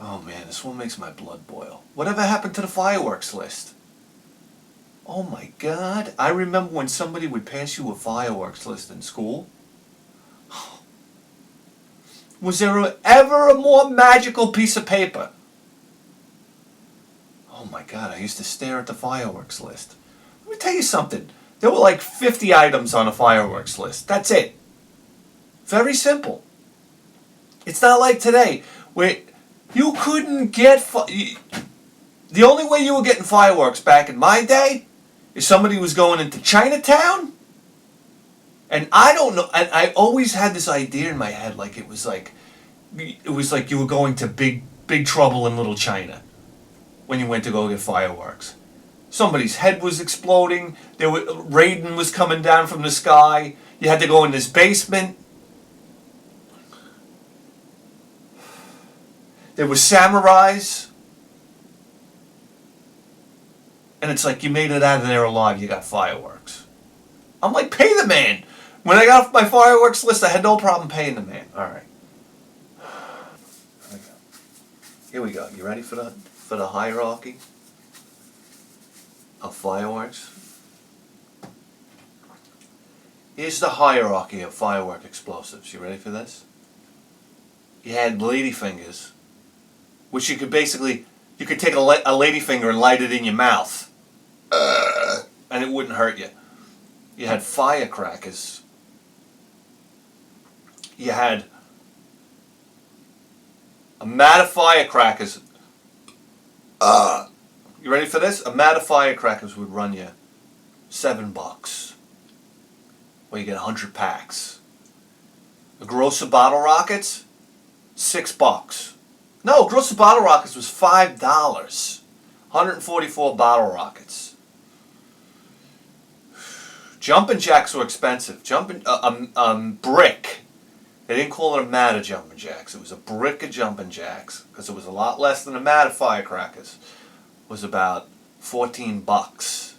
Oh man, this one makes my blood boil. Whatever happened to the fireworks list? Oh my God. I remember when somebody would pass you a fireworks list in school. Was there ever a more magical piece of paper? Oh my God, I used to stare at the fireworks list. Let me tell you something. There were like 50 items on a fireworks list. That's it. Very simple. It's not like today where you couldn't get... The only way you were getting fireworks back in my day is somebody was going into Chinatown. And I don't know, and I always had this idea in my head like it was like you were going to Big Trouble in Little China when you went to go get fireworks. Somebody's head was exploding. Raiden was coming down from the sky. You had to go in this basement. There were samurais. And it's like you made it out of there alive. You got fireworks. I'm like, pay the man. When I got off my fireworks list, I had no problem paying the man. All right. Here we go. You ready for the hierarchy of fireworks? Here's the hierarchy of firework explosives. You ready for this? You had ladyfingers, which you could take a ladyfinger and light it in your mouth, and it wouldn't hurt you. You had firecrackers. You had a mat of firecrackers. You ready for this? A mat of firecrackers would run you $7. Well, you get 100 packs. A gross of bottle rockets, $6. No, gross of bottle rockets was $5. 144 bottle rockets. Jumping jacks were expensive. Brick. They didn't call it a mat of jumping jacks. It was a brick of jumping jacks because it was a lot less than a mat of firecrackers. It was about $14.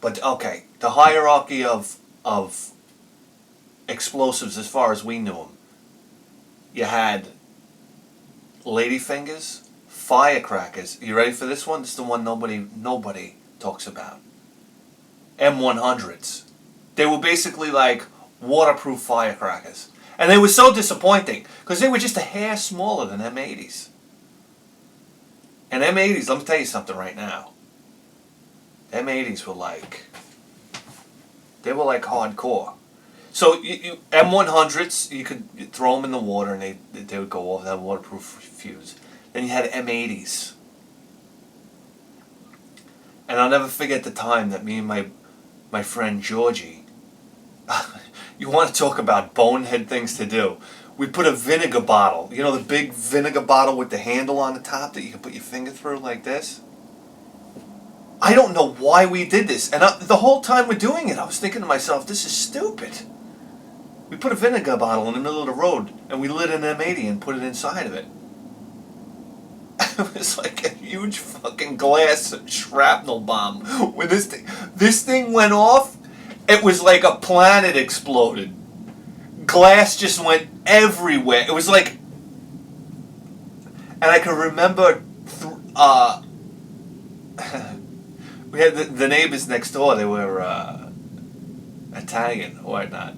But okay, the hierarchy of explosives as far as we knew them. You had ladyfingers, firecrackers. You ready for this one? This is the one nobody talks about. M100s. They were basically like waterproof firecrackers. And they were so disappointing because they were just a hair smaller than M80s. And M80s, let me tell you something right now. M80s were like hardcore. So M100s, you could throw them in the water and they would go off, that waterproof fuse. Then you had M80s. And I'll never forget the time that me and my friend Georgie, you want to talk about bonehead things to do. We put a vinegar bottle, you know the big vinegar bottle with the handle on the top that you can put your finger through like this? I don't know why we did this. And the whole time we're doing it, I was thinking to myself, this is stupid. We put a vinegar bottle in the middle of the road and we lit an M80 and put it inside of it. It was like a huge fucking glass shrapnel bomb. When this thing went off, it was like a planet exploded. Glass just went everywhere. It was like, and I can remember, we had the neighbors next door. They were Italian or whatnot,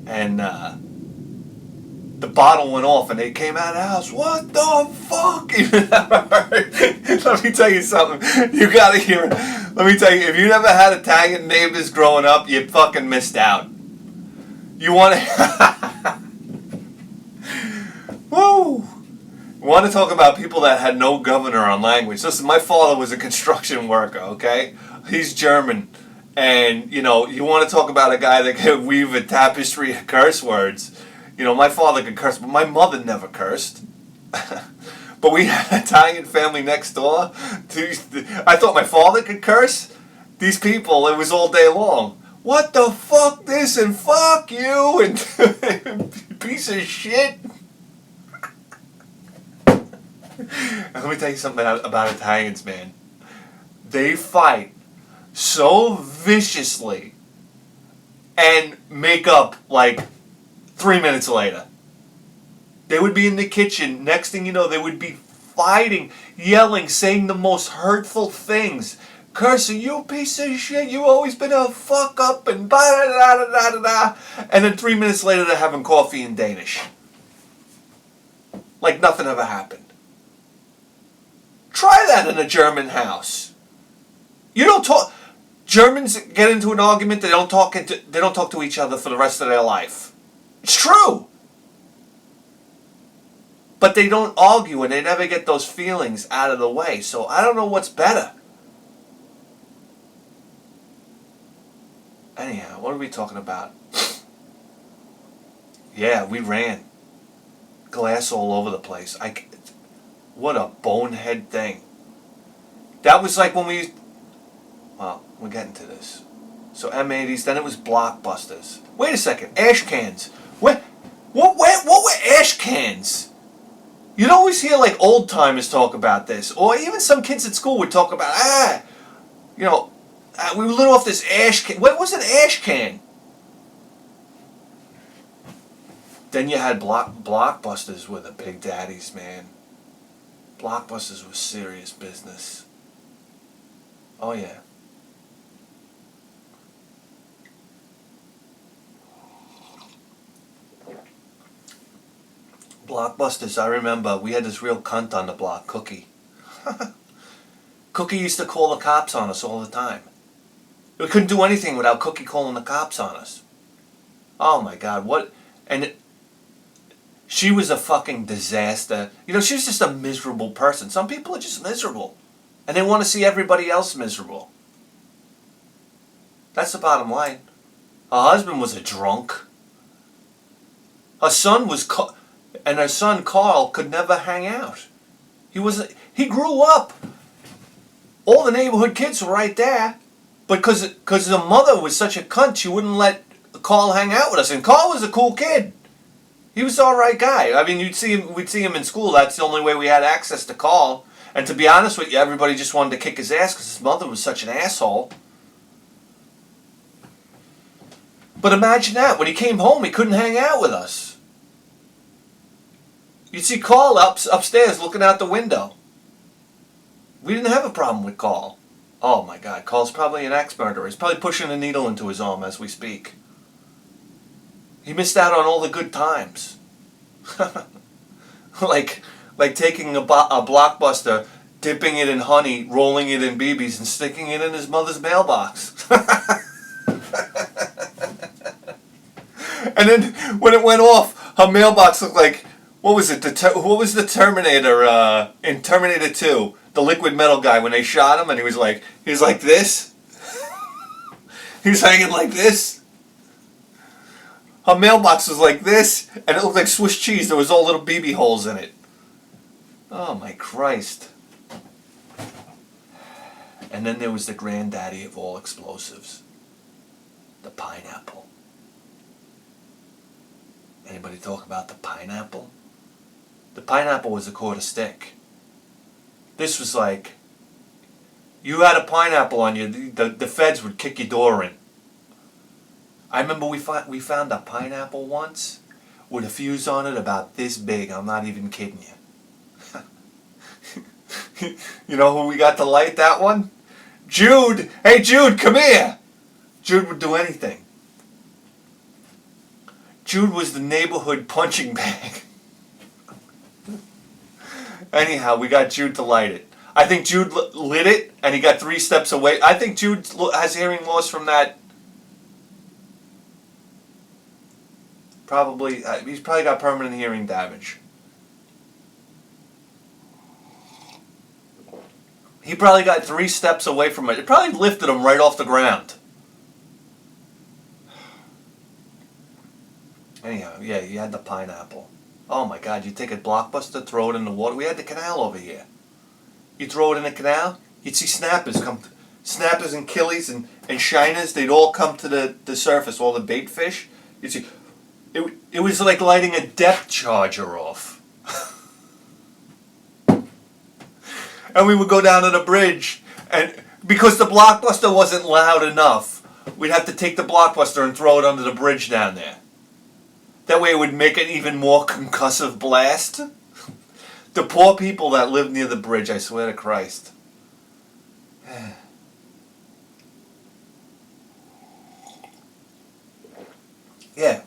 and the bottle went off, and they came out of the house. What the fuck? Let me tell you something. You gotta hear it. Let me tell you, if you never had Italian neighbors growing up, you fucking missed out. You want to... Woo! Want to talk about people that had no governor on language. Listen, my father was a construction worker, okay? He's German. And, you want to talk about a guy that could weave a tapestry of curse words. My father could curse, but my mother never cursed. But we had an Italian family next door. I thought my father could curse. These people, it was all day long. What the fuck this and fuck you and piece of shit. Let me tell you something about Italians, man. They fight so viciously and make up like 3 minutes later. They would be in the kitchen. Next thing you know, they would be fighting, yelling, saying the most hurtful things. Cursing, you piece of shit, you always been a fuck up and da da da da da da. And then 3 minutes later, they're having coffee in Danish. Like nothing ever happened. Try that in a German house. You don't talk. Germans get into an argument, they don't talk to each other for the rest of their life. It's true. But they don't argue and they never get those feelings out of the way. So I don't know what's better. Anyhow, what are we talking about? Yeah, we ran. Glass all over the place. What a bonehead thing. That was like when we... Well, we're getting to this. So M80s, then it was Blockbusters. Wait a second, ash cans. What were ash cans? You'd always hear like old timers talk about this, or even some kids at school would talk about, we lit off this ash can. What was an ash can? Then you had Blockbusters were the big daddies, man. Blockbusters was serious business. Oh yeah. Blockbusters, I remember we had this real cunt on the block, Cookie. Cookie used to call the cops on us all the time. We couldn't do anything without Cookie calling the cops on us. Oh my God, what? And she was a fucking disaster. You know, she was just a miserable person. Some people are just miserable. And they want to see everybody else miserable. That's the bottom line. Her husband was a drunk. Her son was... And her son, Carl, could never hang out. He grew up. All the neighborhood kids were right there. But because the mother was such a cunt, she wouldn't let Carl hang out with us. And Carl was a cool kid. He was an alright guy. I mean, we'd see him in school. That's the only way we had access to Carl. And to be honest with you, everybody just wanted to kick his ass because his mother was such an asshole. But imagine that. When he came home, he couldn't hang out with us. You'd see Carl upstairs looking out the window. We didn't have a problem with Carl. Oh my God, Carl's probably an ex-murderer. He's probably pushing a needle into his arm as we speak. He missed out on all the good times. like taking a Blockbuster, dipping it in honey, rolling it in BBs, and sticking it in his mother's mailbox. And then when it went off, her mailbox looked like... What was it? What was the Terminator in Terminator 2? The liquid metal guy when they shot him and he was like this. He was hanging like this. Her mailbox was like this, and it looked like Swiss cheese. There was all little BB holes in it. Oh my Christ! And then there was the granddaddy of all explosives, the pineapple. Anybody talk about the pineapple? The pineapple was a quarter stick. This was like, you had a pineapple on you, the feds would kick your door in. I remember we found a pineapple once with a fuse on it about this big. I'm not even kidding you. You know who we got to light that one? Jude! Hey Jude, come here! Jude would do anything. Jude was the neighborhood punching bag. Anyhow, we got Jude to light it. I think Jude lit it, and he got 3 steps away. I think Jude has hearing loss from that. Probably, he's probably got permanent hearing damage. He probably got 3 steps away from it. It probably lifted him right off the ground. Anyhow, yeah, you had the pineapple. Oh my God, you take a Blockbuster, throw it in the water. We had the canal over here. You throw it in the canal, you'd see snappers come. Snappers and killies and shiners, they'd all come to the surface, all the bait fish. You'd see, it was like lighting a depth charger off. And we would go down to the bridge, and because the Blockbuster wasn't loud enough, we'd have to take the blockbuster and throw it under the bridge down there. That way it would make an even more concussive blast. The poor people that live near the bridge, I swear to Christ. Yeah.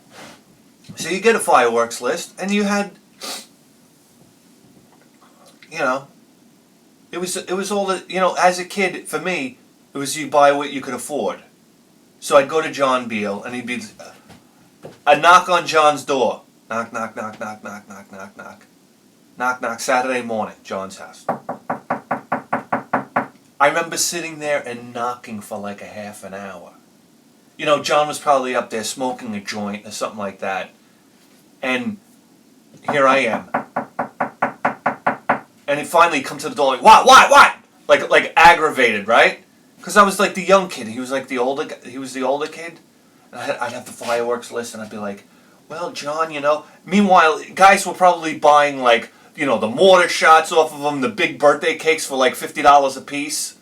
So you get a fireworks list, and you had, you know, it was all the, you know, as a kid, for me, it was you buy what you could afford. So I'd go to John Beale, and he'd be, I'd knock on John's door. Knock, knock, knock, knock, knock, knock, knock, knock. Knock, knock, Saturday morning, John's house. I remember sitting there and knocking for like a half an hour. You know, John was probably up there smoking a joint or something like that. And here I am. And he finally comes to the door like, what? Like aggravated, right? Because I was like the young kid. He was like the older kid. And I'd have the fireworks list, and I'd be like, well, John, you know. Meanwhile, guys were probably buying like, you know, the mortar shots off of them, the big birthday cakes for like $50 a piece.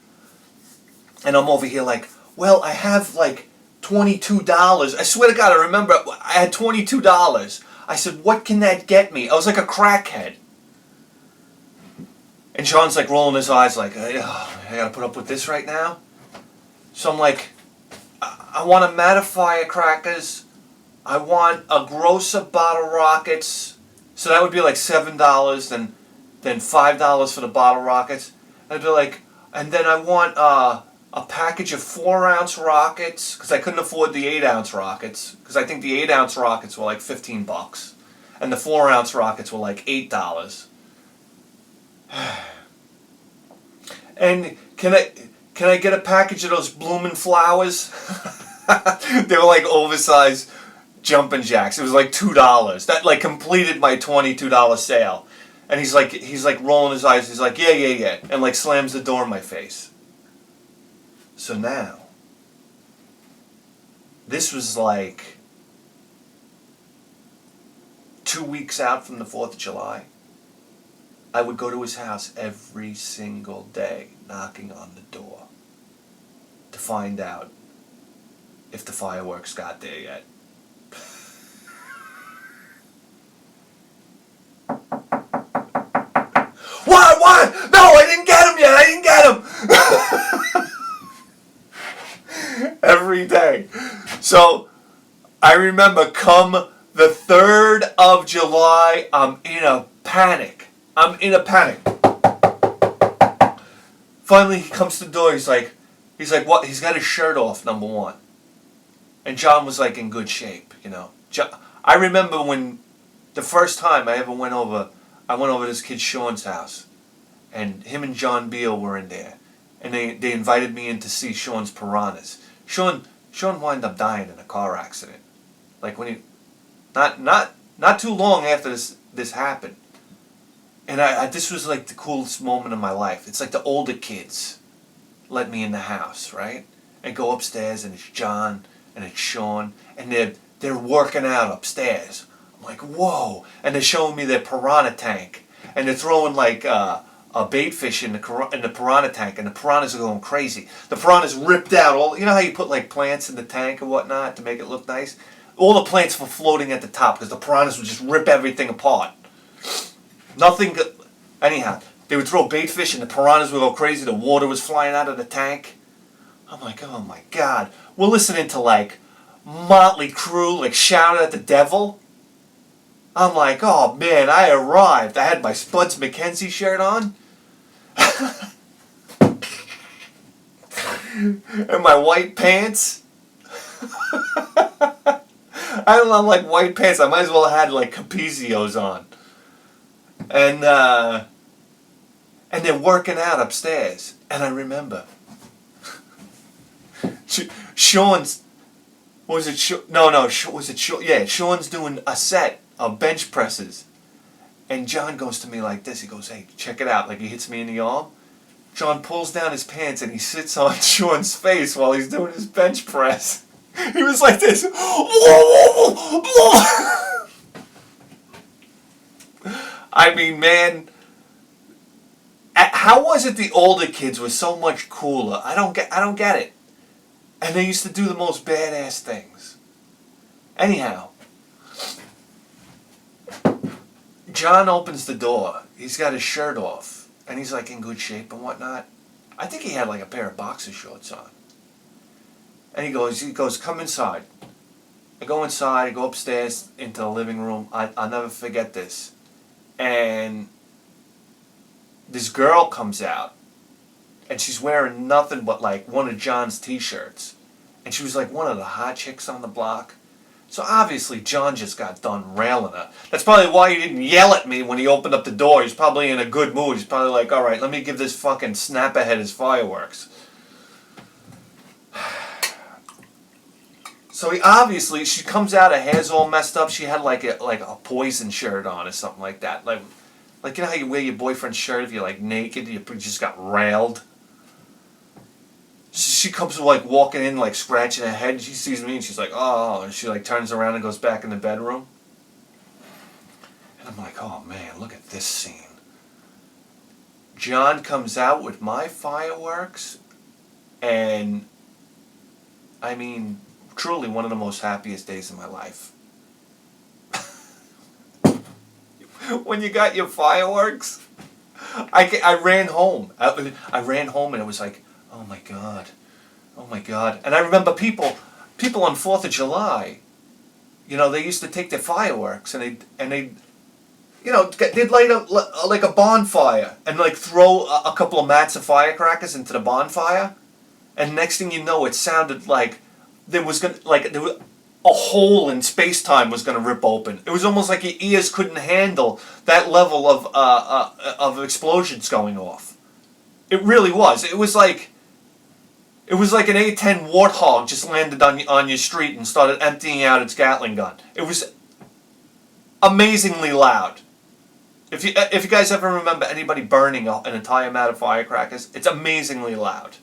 And I'm over here like, well, I have like $22. I swear to God, I remember I had $22. I said, what can that get me? I was like a crackhead. And John's like rolling his eyes like, oh, I gotta put up with this right now? So I'm like, I want a mat of firecrackers. I want a gross of bottle rockets. So that would be like $7, then $5 for the bottle rockets. I'd be like, and then I want a package of 4-ounce rockets, because I couldn't afford the 8-ounce rockets, because I think the 8-ounce rockets were like $15, and the 4-ounce rockets were like $8. And can I get a package of those blooming flowers? They were like oversized jumping jacks. It was like $2. That like completed my $22 sale. And he's like rolling his eyes. He's like, yeah, and like slams the door in my face. So now, this was like 2 weeks out from the 4th of July. I would go to his house every single day, knocking on the door to find out if the fireworks got there yet. What? No, I didn't get him yet. I didn't get him. Every day. So I remember come the 3rd of July, I'm in a panic. Finally, he comes to the door. He's like, what? He's got his shirt off, number one. And John was like in good shape, you know. I remember when the first time I went over to this kid Sean's house, and him and John Beale were in there, and they invited me in to see Sean's piranhas. Sean wound up dying in a car accident, like when he, not too long after this happened. And this was like the coolest moment of my life. It's like the older kids let me in the house, right? I go upstairs and it's John and it's Sean, and they're working out upstairs. I'm like, whoa! And they're showing me their piranha tank, and they're throwing like a bait fish in the piranha tank, and the piranhas are going crazy. The piranhas ripped out all. You know how you put like plants in the tank and whatnot to make it look nice? All the plants were floating at the top because the piranhas would just rip everything apart. Nothing. Anyhow, they would throw bait fish and the piranhas would go crazy. The water was flying out of the tank. I'm like, oh my God. We're listening to like Motley Crue, like shouting at the devil. I'm like, oh man, I arrived. I had my Spuds MacKenzie shirt on. And my white pants. I don't like white pants. I might as well have had like Capizios on. And they're working out upstairs. And I remember Sean's, was it no, was it Sean? Yeah, Sean's doing a set of bench presses. And John goes to me like this. He goes, hey, check it out. Like he hits me in the arm. John pulls down his pants and he sits on Sean's face while he's doing his bench press. He was like this. I mean, man, how was it the older kids were so much cooler? I don't get it. And they used to do the most badass things. Anyhow, John opens the door. He's got his shirt off. And he's like in good shape and whatnot. I think he had like a pair of boxer shorts on. And he goes, come inside. I go inside, I go upstairs into the living room. I'll never forget this. And this girl comes out. And she's wearing nothing but like one of John's t-shirts. And she was like one of the hot chicks on the block. So obviously John just got done railing her. That's probably why he didn't yell at me when he opened up the door. He's probably in a good mood. He's probably like, alright, let me give this fucking snapperhead his fireworks. So she comes out, her hair's all messed up. She had like a poison shirt on or something like that. Like you know how you wear your boyfriend's shirt if you're like naked, you just got railed? She comes like walking in, like scratching her head. She sees me and she's like, oh, and she like turns around and goes back in the bedroom. And I'm like, oh man, look at this scene. John comes out with my fireworks, and I mean, truly one of the most happiest days of my life. When you got your fireworks, I ran home. I ran home and it was like, oh my God. Oh my God. And I remember people on 4th of July, you know, they used to take their fireworks and they you know, they'd light like a bonfire and like throw a couple of mats of firecrackers into the bonfire. And next thing you know, it sounded like there was a hole in space-time was going to rip open. It was almost like your ears couldn't handle that level of explosions going off. It really was. It was like an A-10 Warthog just landed on your street and started emptying out its Gatling gun. It was amazingly loud. If you guys ever remember anybody burning an entire mat of firecrackers, it's amazingly loud.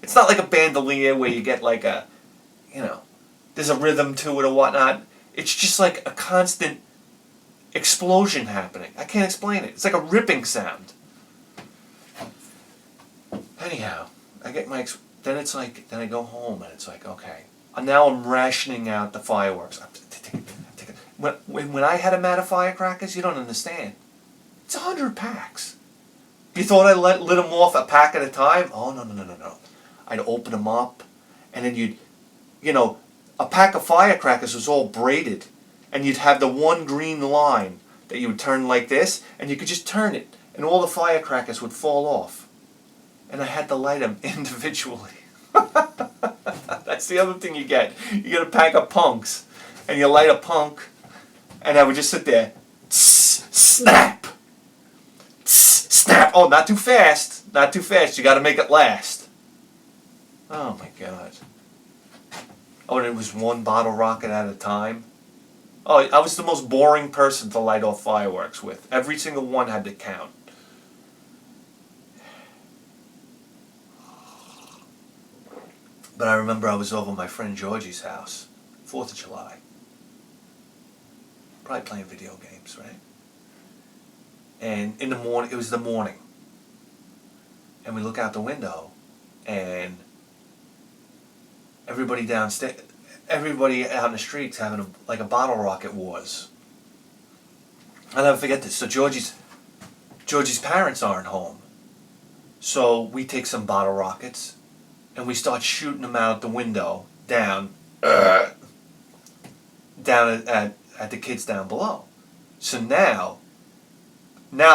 It's not like a bandolier where you get like a, you know, there's a rhythm to it or whatnot. It's just like a constant explosion happening. I can't explain it. It's like a ripping sound. Anyhow, I get my... Then it's like, then I go home and it's like, okay. And now I'm rationing out the fireworks. When I had a mat of firecrackers, you don't understand. It's 100 packs. You thought I lit them off a pack at a time? Oh, no. I'd open them up, and then you know, a pack of firecrackers was all braided, and you'd have the one green line that you would turn like this, and you could just turn it, and all the firecrackers would fall off. And I had to light them individually. That's the other thing you get. You get a pack of punks, and you light a punk, and I would just sit there, snap, snap. Oh, not too fast, not too fast. You got to make it last. Oh my God. Oh, and it was one bottle rocket at a time. Oh, I was the most boring person to light off fireworks with. Every single one had to count. But I remember I was over at my friend Georgie's house, 4th of July. Probably playing video games, right? And in the morning, it was the morning. And we look out the window, and everybody downstairs, everybody out in the streets having like a bottle rocket wars. I'll never forget this. So Georgie's parents aren't home. So we take some bottle rockets, and we start shooting them out the window, down at the kids down below. So now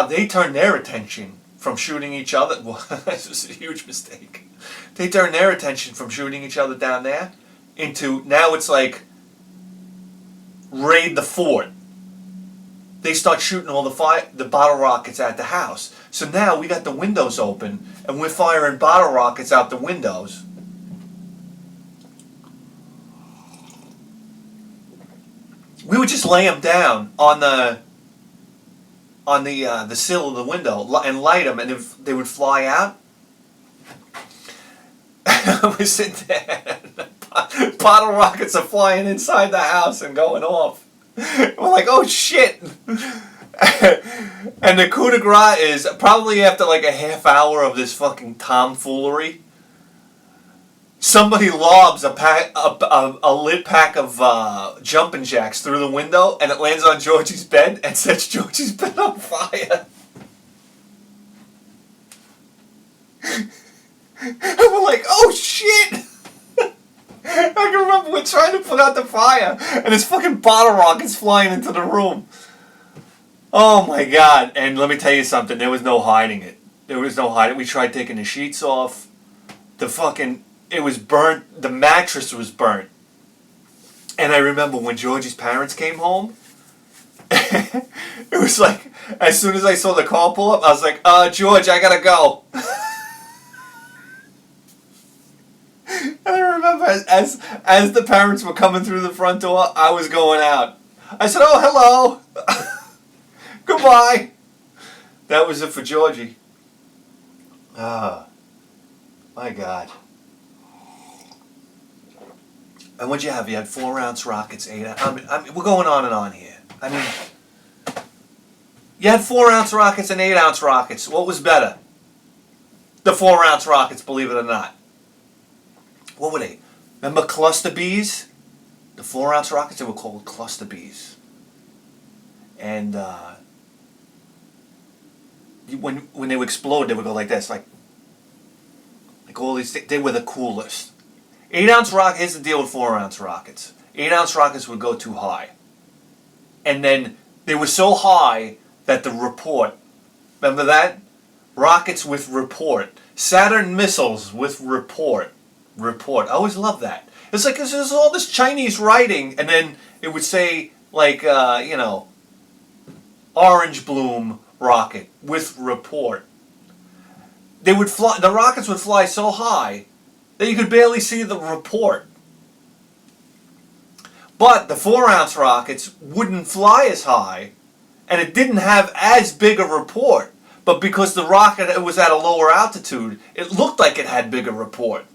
they turn their attention from shooting each other. Well, this was a huge mistake. They turn their attention from shooting each other down there into, now it's like raid the fort. They start shooting all the bottle rockets at the house. So now we got the windows open, and we're firing bottle rockets out the windows. We would just lay them down on the sill of the window and light them, and if they would fly out, we sit there. Bottle rockets are flying inside the house and going off. We're like, oh shit. And the coup de grace is probably after like a half hour of this fucking tomfoolery, somebody lobs a lit pack of jumping jacks through the window, and it lands on Georgie's bed and sets Georgie's bed on fire. And we're like, oh shit! I can remember we're trying to put out the fire, and this fucking bottle rocket's flying into the room. Oh my god! And let me tell you something, there was no hiding it. There was no hiding. We tried taking the sheets off. It was burnt. The mattress was burnt. And I remember when Georgie's parents came home, it was like, as soon as I saw the car pull up, I was like, George, I gotta go. And I remember as the parents were coming through the front door, I was going out. I said, oh, hello. Goodbye. That was it for Georgie. Ah, my God. And what'd you have? You had 4-ounce rockets, 8-ounce. I mean, we're going on and on here. I mean, you had 4-ounce rockets and 8-ounce rockets. What was better? The 4-ounce rockets, believe it or not. What were they? Remember cluster bees? The 4-ounce rockets, they were called cluster bees. And when they would explode, they would go like this, like all these. They were the coolest. 8-ounce rocket. Here's the deal with 4-ounce rockets. 8-ounce rockets would go too high, and then they were so high that the report. Remember that? Rockets with report. Saturn missiles with report. Report. I always love that. It's like there's all this Chinese writing, and then it would say like orange bloom rocket with report. They would fly. The rockets would fly so high that you could barely see the report. But the 4-ounce rockets wouldn't fly as high, and it didn't have as big a report. But because the rocket was at a lower altitude, it looked like it had bigger report.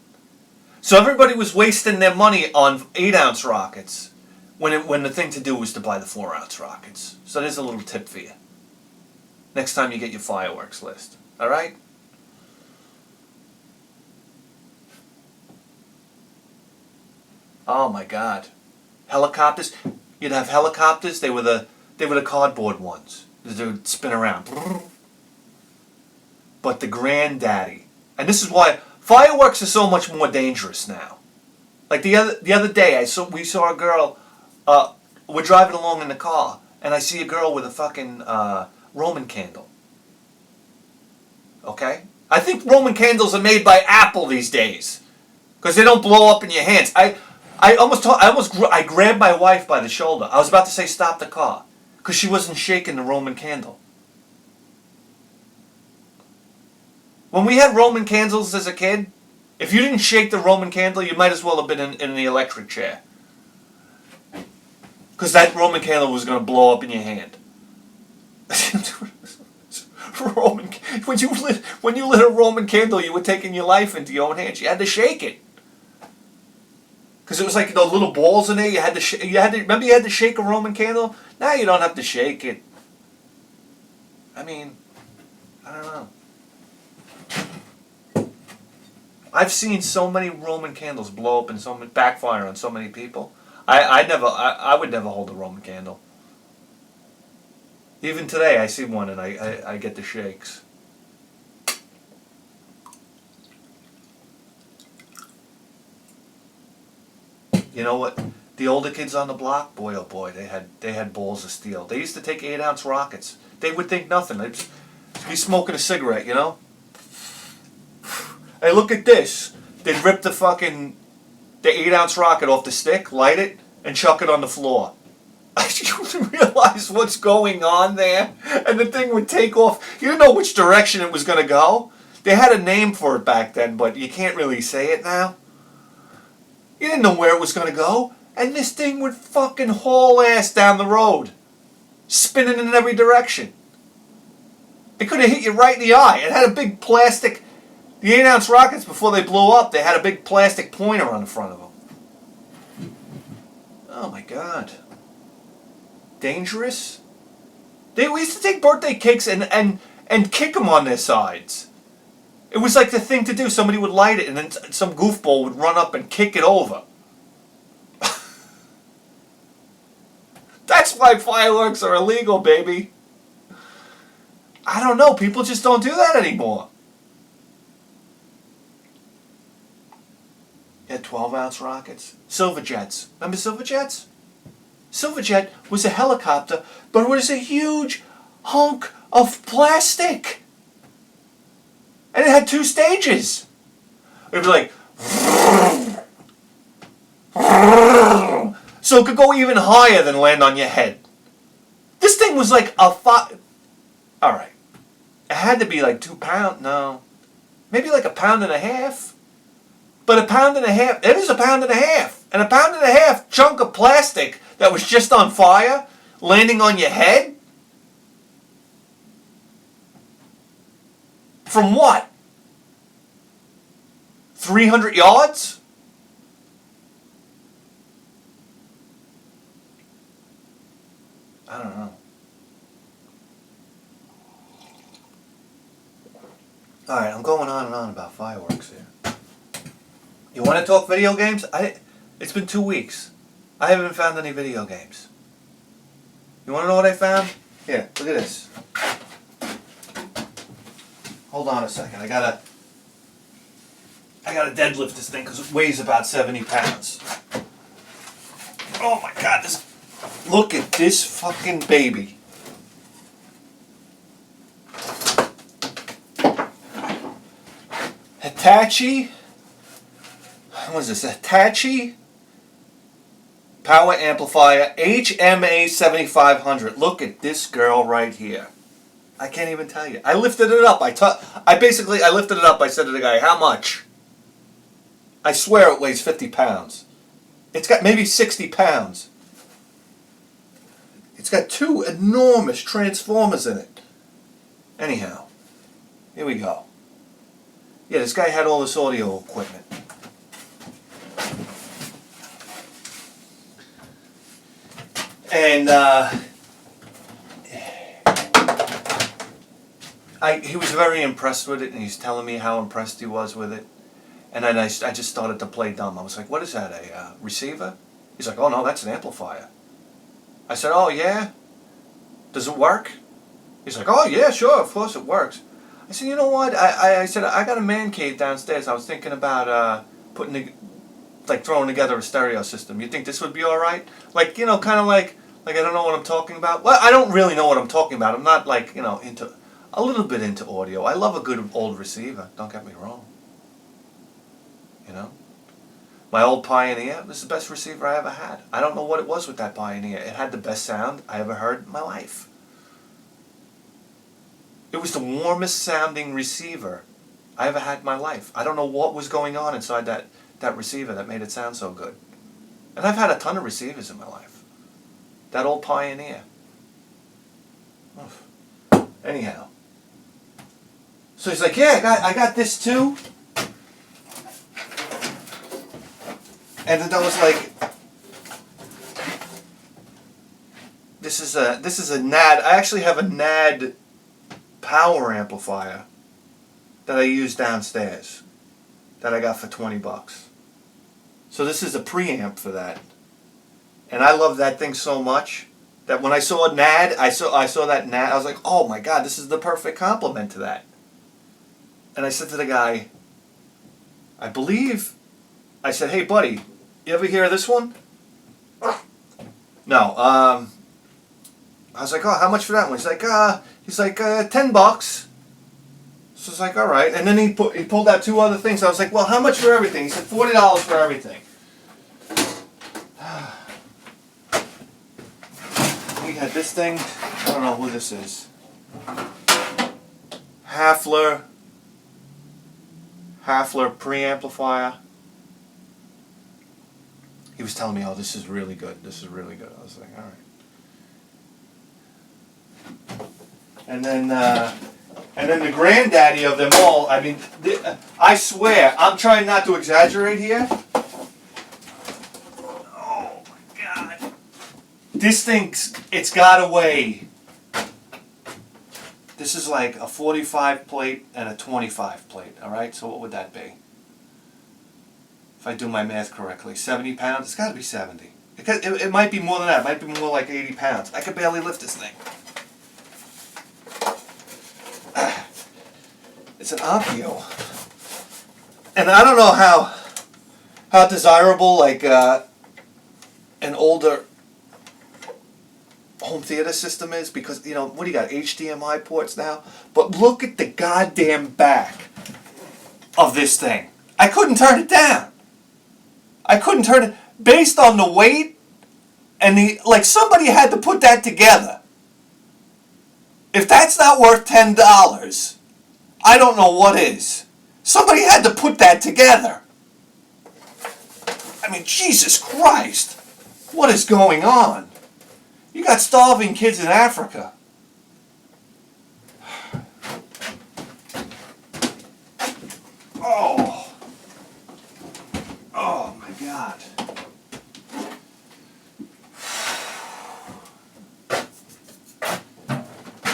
So everybody was wasting their money on 8-ounce rockets when the thing to do was to buy the 4-ounce rockets. So there's a little tip for you. Next time you get your fireworks list. All right? Oh my God. Helicopters. You'd have helicopters. They were the cardboard ones. They would spin around. But the granddaddy. And this is why fireworks are so much more dangerous now. Like the other day, we saw a girl. We're driving along in the car, and I see a girl with a fucking Roman candle. Okay, I think Roman candles are made by Apple these days, because they don't blow up in your hands. I grabbed my wife by the shoulder. I was about to say stop the car, because she wasn't shaking the Roman candle. When we had Roman candles as a kid, if you didn't shake the Roman candle, you might as well have been in the electric chair. Because that Roman candle was going to blow up in your hand. When you lit a Roman candle, you were taking your life into your own hands. You had to shake it. Because it was like those little balls in there. You had to remember you had to shake a Roman candle? Now you don't have to shake it. I mean, I don't know. I've seen so many Roman candles blow up and backfire on so many people. I would never hold a Roman candle. Even today, I see one and I get the shakes. You know what? The older kids on the block, boy oh boy, they had balls of steel. They used to take 8-ounce rockets. They would think nothing. They'd just be smoking a cigarette, you know? Hey, look at this. They'd rip the 8-ounce rocket off the stick, light it, and chuck it on the floor. You realize what's going on there? And the thing would take off. You didn't know which direction it was going to go. They had a name for it back then, but you can't really say it now. You didn't know where it was going to go. And this thing would fucking haul ass down the road, spinning in every direction. It could have hit you right in the eye. It had a big plastic... The 8-ounce rockets, before they blew up, they had a big plastic pointer on the front of them. Oh my God. Dangerous? We used to take birthday cakes and kick them on their sides. It was like the thing to do. Somebody would light it, and then some goofball would run up and kick it over. That's why fireworks are illegal, baby. I don't know. People just don't do that anymore. Yeah, 12-ounce rockets. Silverjets. Remember Silverjets? Silverjet was a helicopter, but it was a huge hunk of plastic. And it had 2 stages. It'd be like... So it could go even higher than land on your head. This thing was like a Alright. It had to be like 2 pounds. No. Maybe like 1.5 pounds. But 1.5 pounds, it is 1.5 pounds. And 1.5 pounds chunk of plastic that was just on fire, landing on your head? From what? 300 yards? I don't know. Alright, I'm going on and on about fireworks here. You want to talk video games? It's been 2 weeks. I haven't found any video games. You want to know what I found? Here, look at this. Hold on a second. I gotta deadlift this thing because it weighs about 70 pounds. Oh my God! Look at this fucking baby. Hitachi. What is this? Hitachi power amplifier HMA 7500. Look at this girl right here. I can't even tell you. I lifted it up. I lifted it up. I said to the guy, "How much?" I swear it weighs 50 pounds. It's got maybe 60 pounds. It's got 2 enormous transformers in it. Anyhow, here we go. Yeah, this guy had all this audio equipment. And he was very impressed with it, and he's telling me how impressed he was with it. And then I just started to play dumb. I was like, "What is that, a receiver?" He's like, "Oh no, that's an amplifier." I said, "Oh yeah? Does it work?" He's like, "Oh yeah, sure, of course it works." I said, "You know what? I said, I got a man cave downstairs. I was thinking about throwing together a stereo system. You think this would be all right? Like, you know, kind of like I don't know what I'm talking about. Well, I don't really know what I'm talking about. I'm not like, you know, into a little bit into audio. I love a good old receiver. Don't get me wrong. You know, my old Pioneer was the best receiver I ever had. I don't know what it was with that Pioneer. It had the best sound I ever heard in my life. It was the warmest sounding receiver I ever had in my life. I don't know what was going on inside that receiver that made it sound so good. And I've had a ton of receivers in my life. That old Pioneer. Oof. Anyhow. So he's like, "Yeah, I got this too." And then I was like, this is a NAD. I actually have a NAD power amplifier that I use downstairs that I got for $20. So this is a preamp for that. And I love that thing so much that when I saw a NAD, I saw that NAD, I was like, "Oh my God, this is the perfect complement to that." And I said to the guy, I said, "Hey buddy, you ever hear of this one?" No. I was like, "Oh, how much for that one?" He's like, $10. So I was like, "All right." And then he pulled out 2 other things. I was like, "Well, how much for everything?" He said, $40 for everything. We had this thing. I don't know who this is. Hafler preamplifier. He was telling me, "Oh, this is really good. This is really good." I was like, "All right." And then the granddaddy of them all. I mean, I swear, I'm trying not to exaggerate here. Oh my God! This thing's it's got to weigh. This is like a 45 plate and a 25 plate, alright? So what would that be? If I do my math correctly. 70 pounds? It's got to be 70. It might be more than that. It might be more like 80 pounds. I could barely lift this thing. It's an Onkyo. And I don't know how desirable like an older home theater system is, because, you know, what do you got, HDMI ports now? But look at the goddamn back of this thing. I couldn't turn it down. I couldn't turn it, based on the weight and the, like, somebody had to put that together. If that's not worth $10, I don't know what is. Somebody had to put that together. I mean, Jesus Christ. What is going on? You got starving kids in Africa. Oh. Oh my God.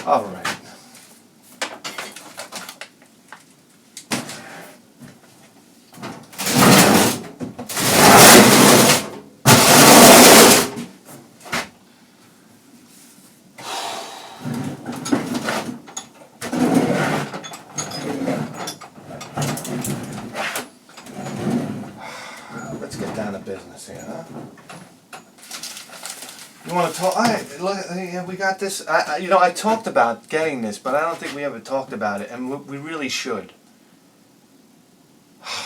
All right. Let's get down to business here, huh? You want to talk? Look, yeah, we got this. You know, I talked about getting this, but I don't think we ever talked about it, and we really should.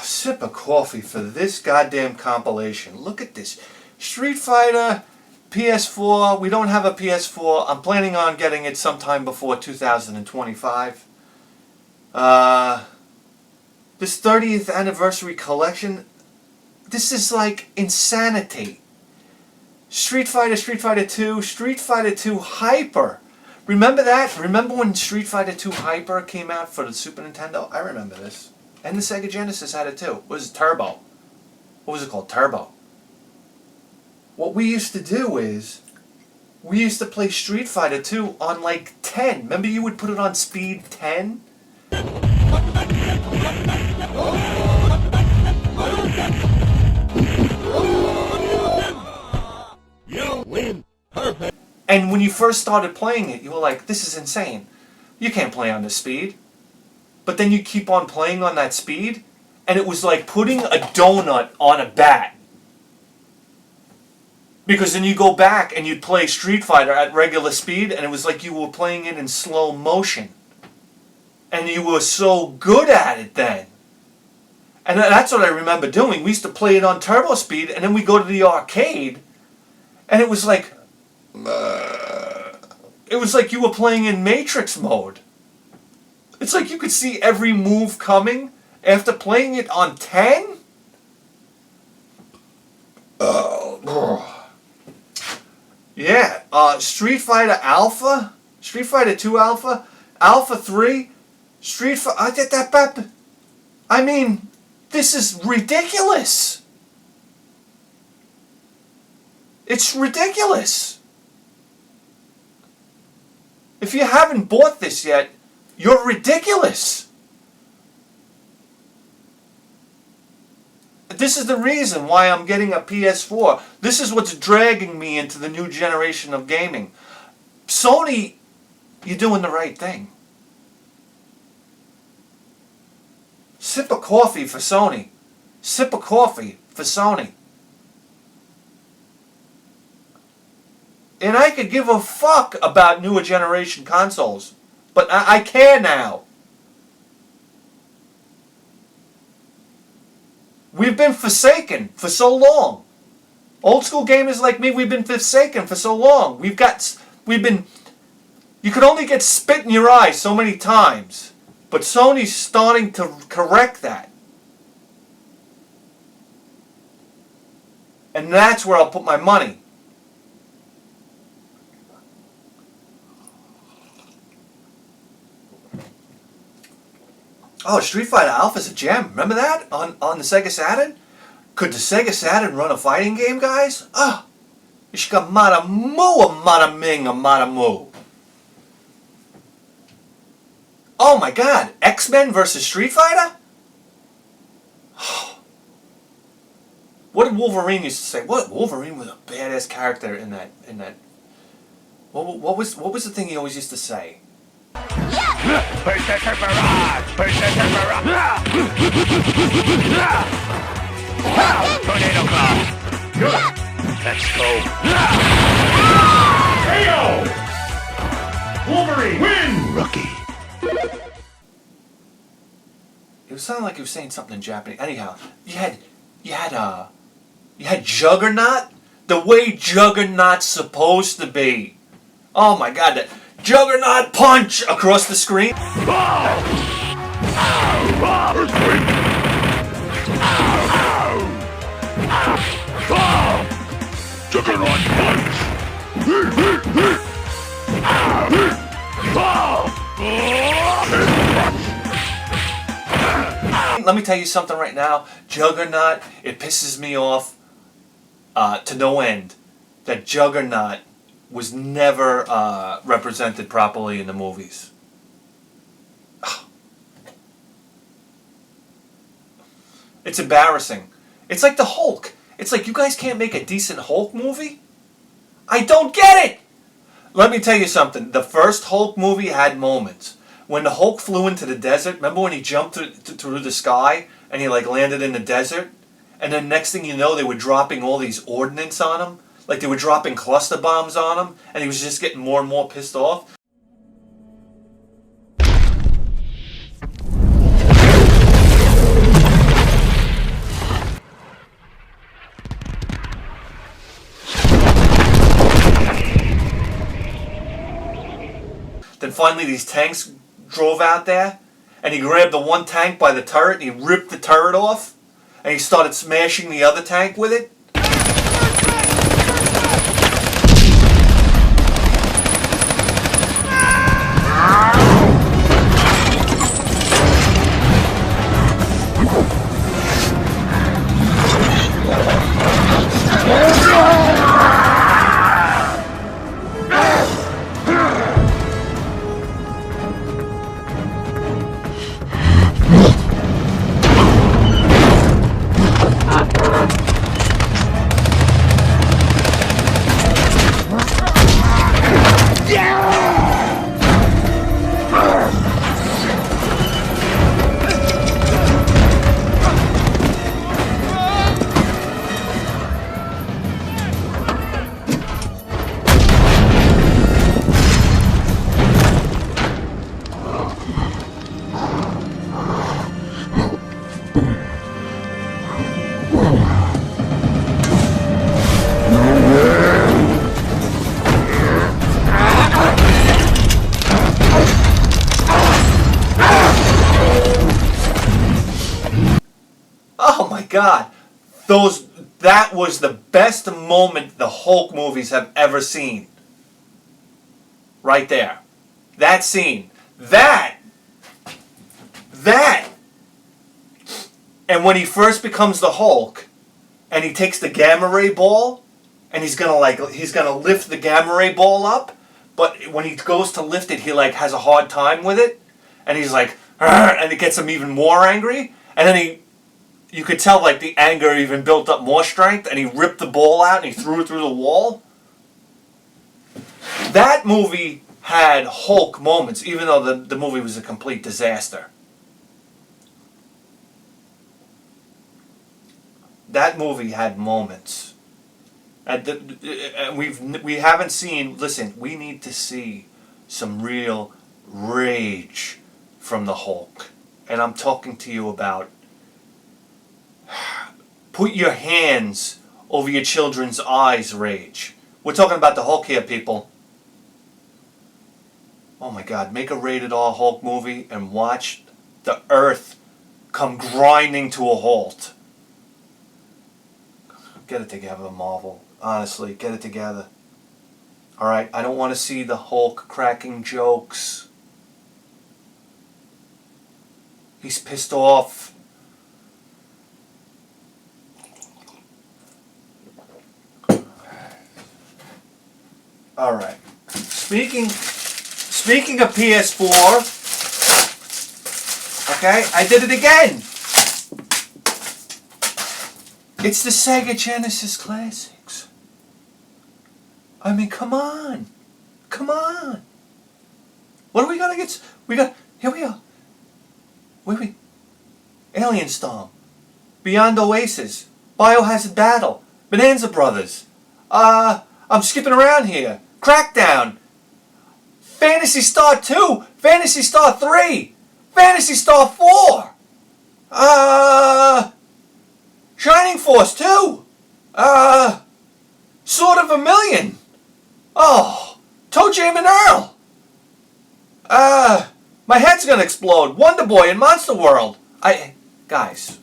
Sip of coffee for this goddamn compilation. Look at this. Street Fighter, PS4. We don't have a PS4. I'm planning on getting it sometime before 2025. This 30th anniversary collection. This is like insanity. Street Fighter 2, Street Fighter 2 Hyper. Remember that? Remember when Street Fighter 2 Hyper came out for the Super Nintendo? I remember this. And the Sega Genesis had it too. It was Turbo. What was it called? Turbo. What we used to do is, we used to play Street Fighter 2 on like 10. Remember you would put it on speed 10? You win. Perfect. And when you first started playing it, you were like, this is insane. You can't play on this speed. But then you keep on playing on that speed, and it was like putting a donut on a bat. Because then you go back and you'd play Street Fighter at regular speed, and it was like you were playing it in slow motion. And you were so good at it then. And that's what I remember doing. We used to play it on turbo speed, and then we go to the arcade, and it was like you were playing in Matrix mode. It's like you could see every move coming after playing it on 10. Yeah, Street Fighter Alpha, Street Fighter 2 Alpha, Alpha 3, Street Fighter. I mean, this is ridiculous. It's ridiculous. If you haven't bought this yet, you're ridiculous. This is the reason why I'm getting a PS4. This is what's dragging me into the new generation of gaming. Sony, you're doing the right thing. Sip of coffee for Sony. Sip of coffee for Sony. And I could give a fuck about newer generation consoles. But I care now. We've been forsaken for so long. Old school gamers like me, we've been forsaken for so long. You could only get spit in your eye so many times. But Sony's starting to correct that. And that's where I'll put my money. Oh, Street Fighter Alpha's a gem. Remember that? On the Sega Saturn? Could the Sega Saturn run a fighting game, guys? Ishka mara mu a mara ming a mara mu. Oh my God, X-Men versus Street Fighter? What did Wolverine used to say? What Wolverine was a badass character in that. What was the thing he always used to say? Berserker barrage! Berserker barrage! Tornado claw! Good! Let's go! KO! Wolverine win! Rookie! It was sounding like he was saying something in Japanese. Anyhow, you had Juggernaut, the way Juggernaut's supposed to be. Oh my God, that Juggernaut punch across the screen. Juggernaut Let me tell you something right now. Juggernaut, it pisses me off to no end that Juggernaut was never represented properly in the movies. It's embarrassing. It's like the Hulk. It's like you guys can't make a decent Hulk movie? I don't get it! Let me tell you something. The first Hulk movie had moments. When the Hulk flew into the desert, remember when he jumped through the sky and he like landed in the desert? And then next thing you know, they were dropping all these ordnance on him. Like they were dropping cluster bombs on him, and he was just getting more and more pissed off. Then finally these tanks drove out there, and he grabbed the one tank by the turret, and he ripped the turret off, and he started smashing the other tank with it. Oh my God, that was the best moment the Hulk movies have ever seen. Right there. That scene. That. And when he first becomes the Hulk, and he takes the gamma ray ball, and he's gonna lift the gamma ray ball up, but when he goes to lift it, he like has a hard time with it, and he's like, and it gets him even more angry, and then you could tell like the anger even built up more strength, and he ripped the ball out and he threw it through the wall. That movie had Hulk moments, even though the movie was a complete disaster. That movie had moments. And we haven't seen, listen, we need to see some real rage from the Hulk. And I'm talking to you about put your hands over your children's eyes rage. We're talking about the Hulk here, people. Oh my God, make a rated R Hulk movie and watch the earth come grinding to a halt. Get it together, Marvel. Honestly, get it together. Alright, I don't want to see the Hulk cracking jokes. He's pissed off. Alright. Speaking of PS4, Okay, I did it again. It's the Sega Genesis Classics. I mean, come on. Come on. What are we gonna get? Here we are. Wait. Alien Storm. Beyond Oasis. Biohazard Battle. Bonanza Brothers. I'm skipping around here. Crackdown. Phantasy Star 2. Phantasy Star 3. Phantasy Star 4. Shining Force 2. Sword of a Million. Oh, Toe Jam and Earl. My head's gonna explode. Wonder Boy and Monster World. Guys.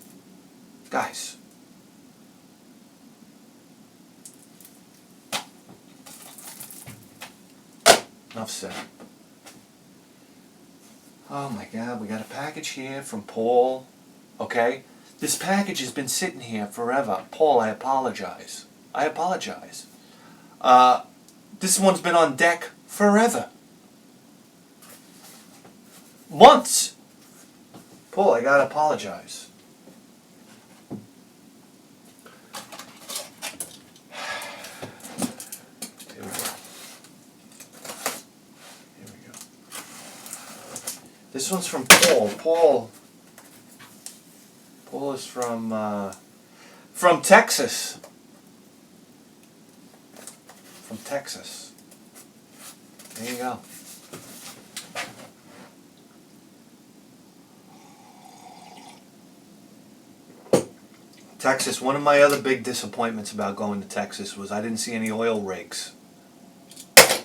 Enough said. Oh my God, we got a package here from Paul. Okay? This package has been sitting here forever. Paul, I apologize. This one's been on deck forever. Months. Paul, I gotta apologize. Here we go. This one's from Paul. Paul is from Texas. From Texas. There you go. Texas, one of my other big disappointments about going to Texas was I didn't see any oil rigs.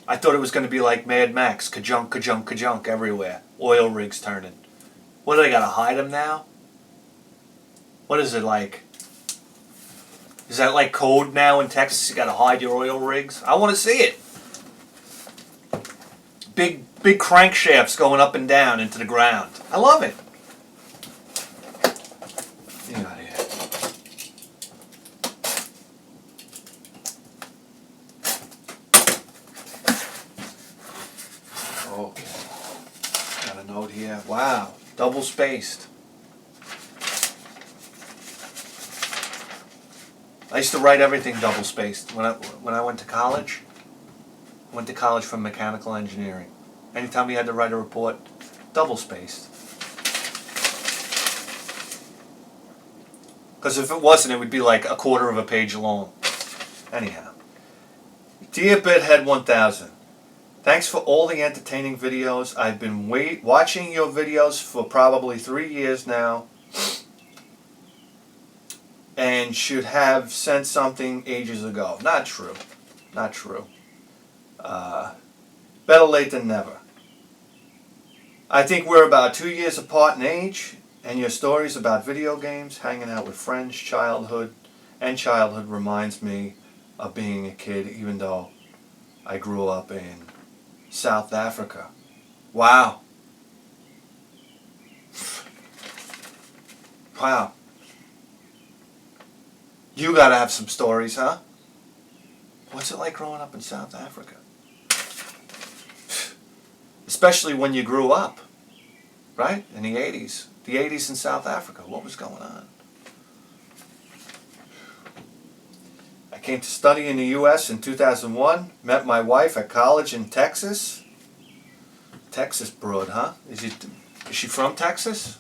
I thought it was going to be like Mad Max, ka-junk, ka-junk, ka-junk everywhere. Oil rigs turning. What, do they got to hide them now? What is it like? Is that like code now in Texas? You got to hide your oil rigs? I want to see it. Big crankshafts going up and down into the ground. I love it. Get out of here. Okay. Got a note here. Wow. Double spaced. I used to write everything double spaced when I went to college. I went to college for mechanical engineering. Anytime we had to write a report, double spaced. Because if it wasn't, it would be like a quarter of a page long. Anyhow. Dear Bithead 1000, thanks for all the entertaining videos. I've been watching your videos for probably 3 years now. And should have sent something ages ago. Not true. Not true. Better late than never. I think we're about 2 years apart in age, and your stories about video games, hanging out with friends, childhood reminds me of being a kid, even though I grew up in South Africa. Wow. Wow. You gotta have some stories, huh? What's it like growing up in South Africa? Especially when you grew up, right? In the 80s. The 80s in South Africa. What was going on? I came to study in the U.S. in 2001. Met my wife at college in Texas. Texas broad, huh? Is she from Texas?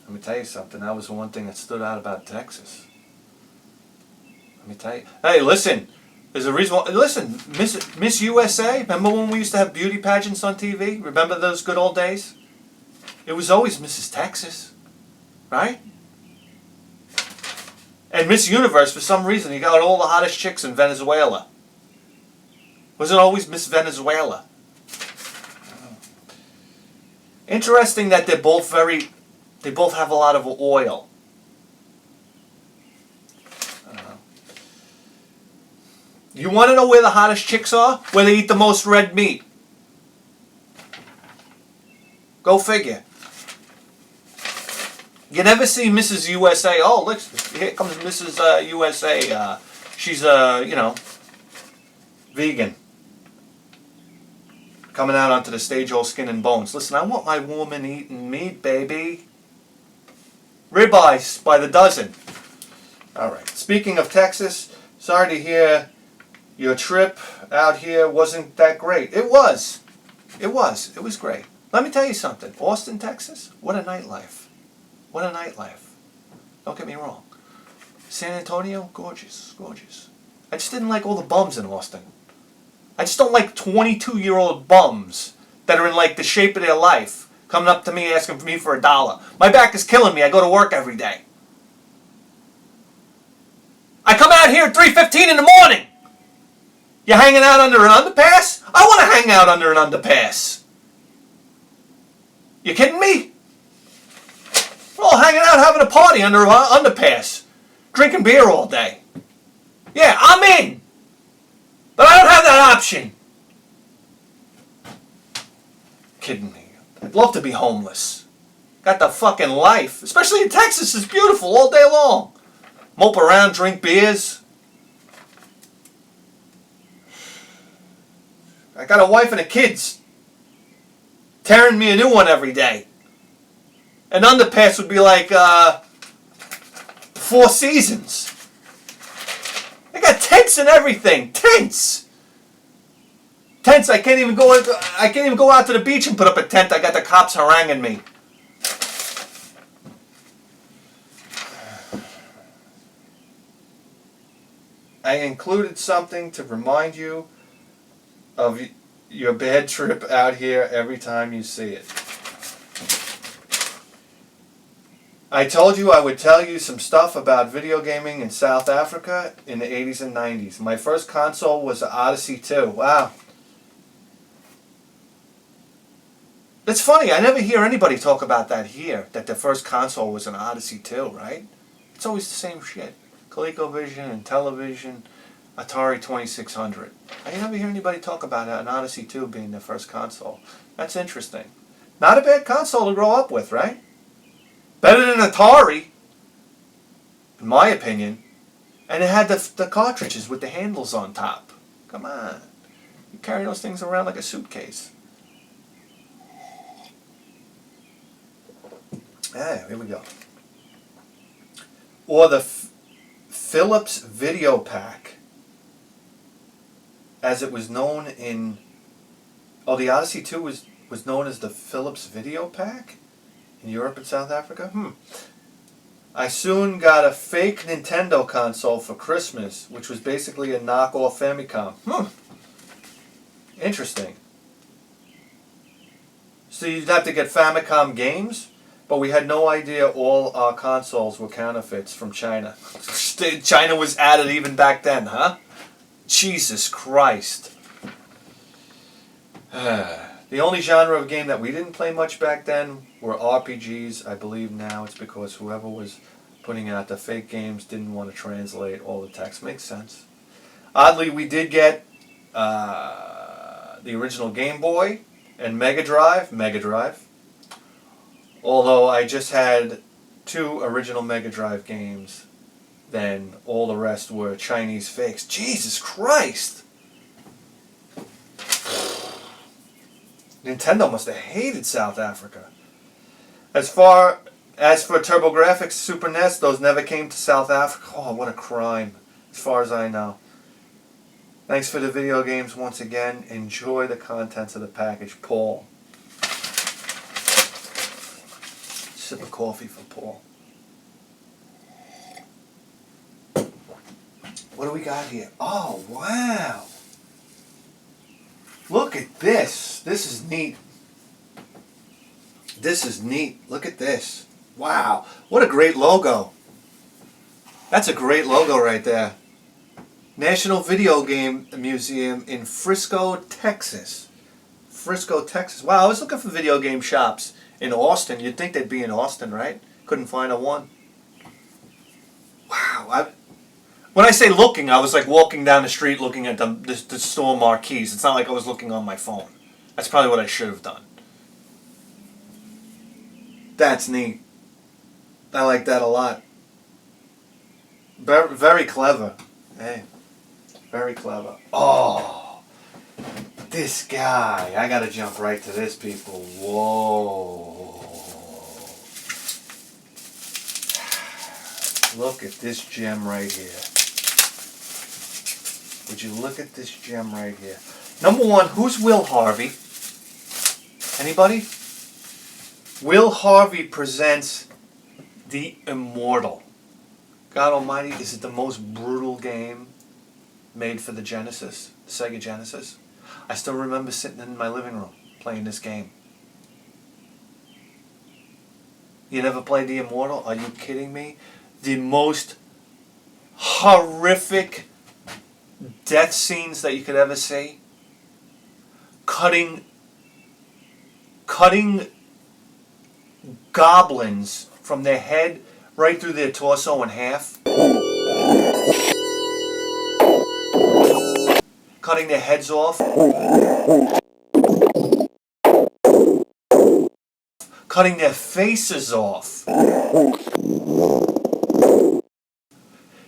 Let me tell you something. That was the one thing that stood out about Texas. Let me tell you. Hey, listen. There's a reason why. Listen, Miss USA. Remember when we used to have beauty pageants on TV? Remember those good old days? It was always Mrs. Texas, right? And Miss Universe, for some reason, you got all the hottest chicks in Venezuela. Was it always Miss Venezuela? Interesting that they're both they both have a lot of oil. You want to know where the hottest chicks are? Where they eat the most red meat. Go figure. You never see Mrs. USA. Oh, look, here comes Mrs. USA. She's, vegan. coming out onto the stage all skin and bones. Listen, I want my woman eating meat, baby. Ribeyes by the dozen. All right. Speaking of Texas, sorry to hear your trip out here wasn't that great. It was. It was. It was great. Let me tell you something. Austin, Texas, what a nightlife. What a nightlife. Don't get me wrong. San Antonio, gorgeous, gorgeous. I just didn't like all the bums in Austin. I just don't like 22-year-old bums that are in like the shape of their life coming up to me asking for me for $1. My back is killing me. I go to work every day. I come out here at 3:15 in the morning. You hanging out under an underpass? I want to hang out under an underpass. You kidding me? We're all hanging out having a party under an underpass. Drinking beer all day. Yeah, I'm in. But I don't have that option. Kidding me. I'd love to be homeless. Got the fucking life. Especially in Texas. It's beautiful all day long. Mope around, drink beers. I got a wife and a kids. Tearing me a new one every day. An underpass would be like 4 Seasons. They got tents and everything. Tents. Tents. I can't even go out to the beach and put up a tent. I got the cops haranguing me. I included something to remind you of your bad trip out here every time you see it. I told you I would tell you some stuff about video gaming in South Africa in the 80s and 90s. My first console was the Odyssey 2. Wow. It's funny, I never hear anybody talk about that here, that their first console was an Odyssey 2, right? It's always the same shit. ColecoVision and Television, Atari 2600. I never hear anybody talk about an Odyssey 2 being their first console. That's interesting. Not a bad console to grow up with, right? Better than Atari, in my opinion. And it had the cartridges with the handles on top. Come on. You carry those things around like a suitcase. Ah, here we go. Or the Philips Video Pack, as it was known in... Oh, the Odyssey 2 was known as the Philips Video Pack? In Europe and South Africa? I soon got a fake Nintendo console for Christmas, which was basically a knockoff Famicom. Interesting. So you'd have to get Famicom games, but we had no idea all our consoles were counterfeits from China. China was at it even back then, huh? Jesus Christ. The only genre of game that we didn't play much back then were RPGs. I believe now it's because whoever was putting out the fake games didn't want to translate all the text. Makes sense. Oddly, we did get the original Game Boy and Mega Drive. Although I just had 2 original Mega Drive games, then all the rest were Chinese fakes. Jesus Christ! Nintendo must have hated South Africa. As for TurboGrafx Super NES, those never came to South Africa. Oh, what a crime, as far as I know. Thanks for the video games once again. Enjoy the contents of the package, Paul. Sip of coffee for Paul. What do we got here? Oh, wow. Look at this. This is neat. This is neat. Look at this. Wow. What a great logo. That's a great logo right there. National Video Game Museum in Frisco, Texas. Frisco, Texas. Wow, I was looking for video game shops in Austin. You'd think they'd be in Austin, right? Couldn't find a one. Wow. When I say looking, I was like walking down the street looking at the store marquees. It's not like I was looking on my phone. That's probably what I should have done. That's neat. I like that a lot. Very clever. Hey, very clever. Oh, this guy. I gotta jump right to this, people. Whoa. Look at this gem right here. Would you look at this gem right here? Number one, who's Will Harvey? Anybody? Will Harvey presents The Immortal. God almighty, is it the most brutal game made for the Genesis, the Sega Genesis? I still remember sitting in my living room playing this game. You never played The Immortal? Are you kidding me? The most horrific death scenes that you could ever see. Cutting goblins from their head right through their torso in half. Cutting their heads off. Cutting their faces off.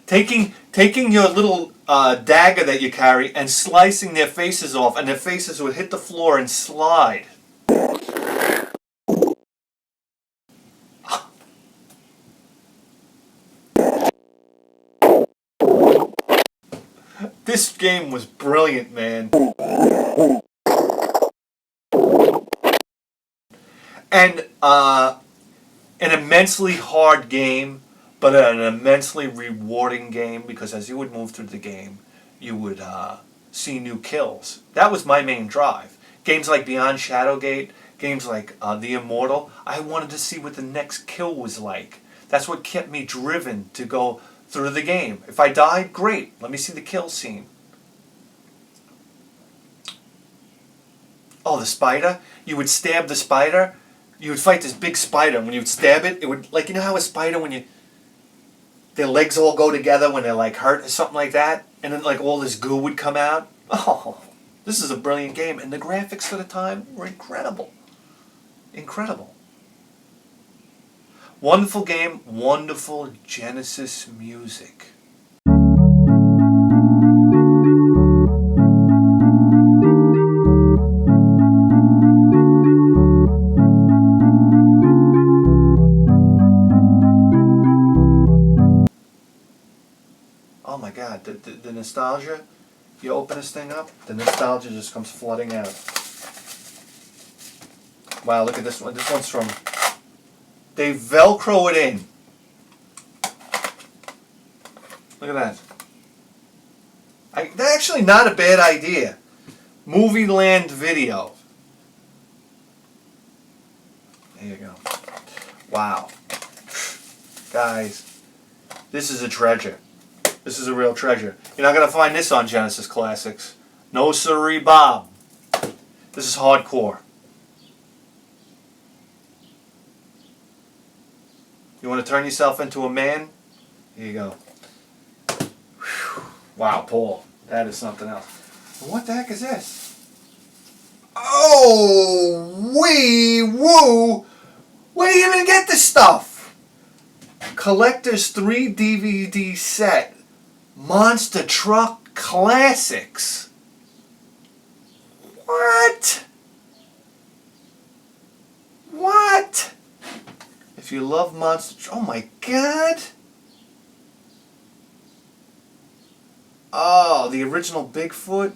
Taking your little dagger that you carry and slicing their faces off, and their faces would hit the floor and slide. This game was brilliant, man. And an immensely hard game, but an immensely rewarding game, because as you would move through the game, you would see new kills. That was my main drive. Games like Beyond Shadowgate, games like The Immortal, I wanted to see what the next kill was like. That's what kept me driven to go through the game. If I died, great. Let me see the kill scene. Oh, the spider? You would stab the spider. You would fight this big spider. When you would stab it, it would, like, you know how a spider, when you, their legs all go together when they're like hurt or something like that, and then like all this goo would come out? Oh, this is a brilliant game, and the graphics for the time were incredible. Incredible. Wonderful game, wonderful Genesis music. Oh my God, the nostalgia, you open this thing up, the nostalgia just comes flooding out. Wow, look at this one. This one's from, they Velcro it in. Look at that. That's actually not a bad idea. Movie Land Video. There you go. Wow. Guys, this is a treasure. This is a real treasure. You're not going to find this on Genesis Classics. No siree, Bob. This is hardcore. You want to turn yourself into a man? Here you go. Whew. Wow, Paul. That is something else. What the heck is this? Oh, wee woo. Where do you even get this stuff? Collector's 3 DVD set. Monster Truck Classics. What? What? If you love Monster... Oh my God. Oh, the original Bigfoot.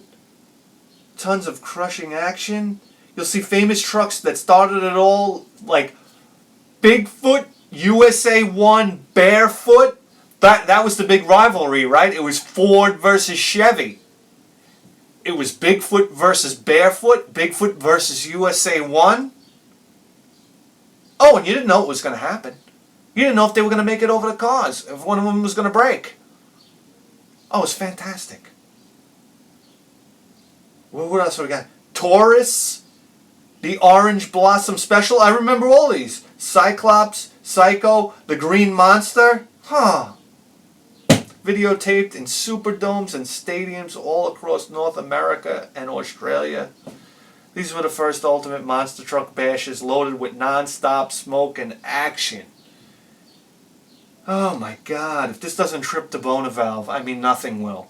Tons of crushing action. You'll see famous trucks that started it all, like Bigfoot, USA 1, Barefoot. That was the big rivalry, right? It was Ford versus Chevy. It was Bigfoot versus Barefoot, Bigfoot versus USA 1. Oh, and you didn't know it was going to happen. You didn't know if they were going to make it over the cars, if one of them was going to break. Oh, it's fantastic. What else we got? Taurus, the Orange Blossom Special. I remember all these. Cyclops, Psycho, the Green Monster. Huh. Videotaped in superdomes and stadiums all across North America and Australia. These were the first Ultimate Monster Truck bashes loaded with non-stop smoke and action. Oh my God, if this doesn't trip the boner valve, I mean nothing will.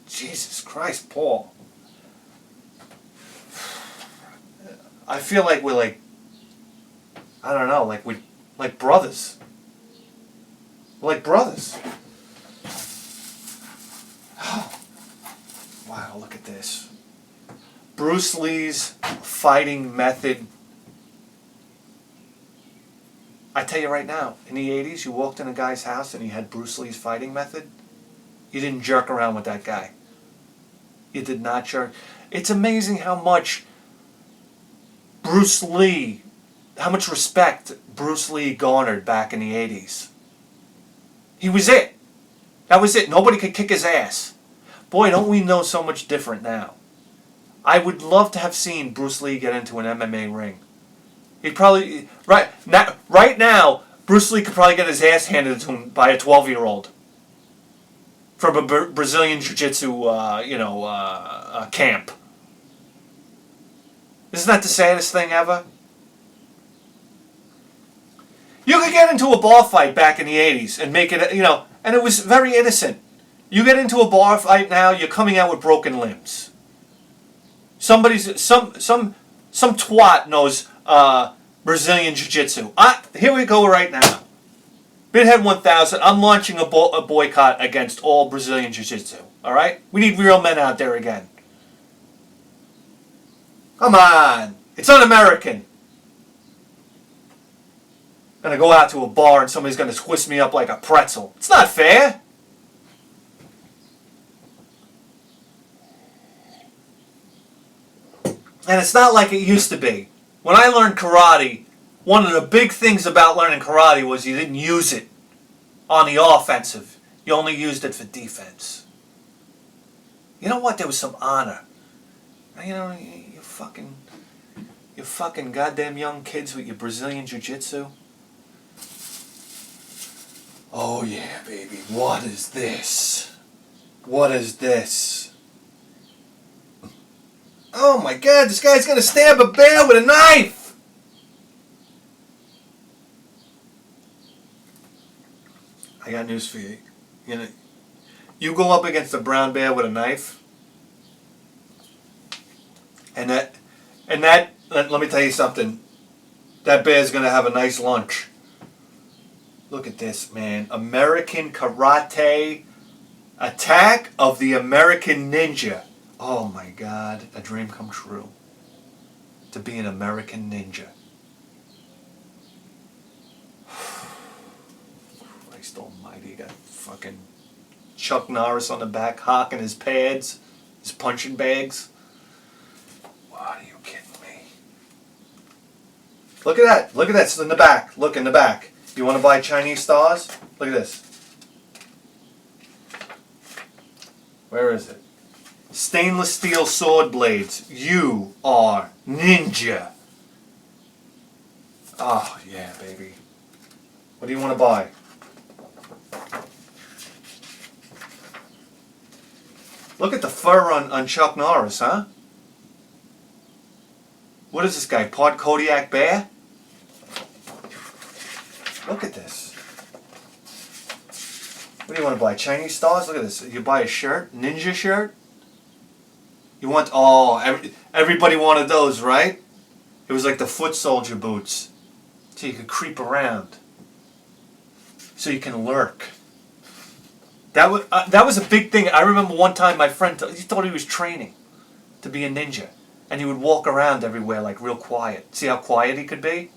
Jesus Christ, Paul. I feel like we're like, I don't know, like we, like brothers. We're like brothers. Wow, look at this. Bruce Lee's fighting method. I tell you right now, in the 80s, you walked in a guy's house and he had Bruce Lee's fighting method. You didn't jerk around with that guy. You did not jerk. It's amazing how much Bruce Lee, how much respect Bruce Lee garnered back in the 80s. He was it. That was it. Nobody could kick his ass. Boy, don't we know so much different now. I would love to have seen Bruce Lee get into an MMA ring. He'd probably, right now, Bruce Lee could probably get his ass handed to him by a 12-year-old. From a Brazilian Jiu-Jitsu, camp. Isn't that the saddest thing ever? You could get into a bar fight back in the 80s and make it, and it was very innocent. You get into a bar fight now, you're coming out with broken limbs. Some twat knows Brazilian Jiu-Jitsu. Here we go right now. Bidhead 1000, I'm launching a boycott against all Brazilian Jiu-Jitsu. Alright? We need real men out there again. Come on. It's un-American. I'm going to go out to a bar and somebody's going to twist me up like a pretzel. It's not fair. And it's not like it used to be. When I learned karate, one of the big things about learning karate was you didn't use it on the offensive. You only used it for defense. You know what? There was some honor. You fucking goddamn young kids with your Brazilian Jiu-Jitsu. Oh yeah, baby. What is this? What is this? Oh my God, this guy's gonna stab a bear with a knife! I got news for you. You go up against a brown bear with a knife, and let me tell you something. That bear's gonna have a nice lunch. Look at this, man. American Karate Attack of the American Ninja. Oh my God, a dream come true. To be an American ninja. Christ almighty, got fucking Chuck Norris on the back hocking his pads, his punching bags. What, are you kidding me? Look at that. Look at that. It's in the back. Look in the back. You want to buy Chinese stars? Look at this. Where is it? Stainless steel sword blades. You are ninja. Oh, yeah, baby. What do you want to buy? Look at the fur on Chuck Norris, huh? What is this guy? Pod Kodiak Bear? Look at this. What do you want to buy? Chinese stars? Look at this. You buy a shirt? Ninja shirt? You want... Oh, everybody wanted those, right? It was like the foot soldier boots. So you could creep around. So you can lurk. That was a big thing. I remember one time my friend, he thought he was training to be a ninja. And he would walk around everywhere like real quiet. See how quiet he could be?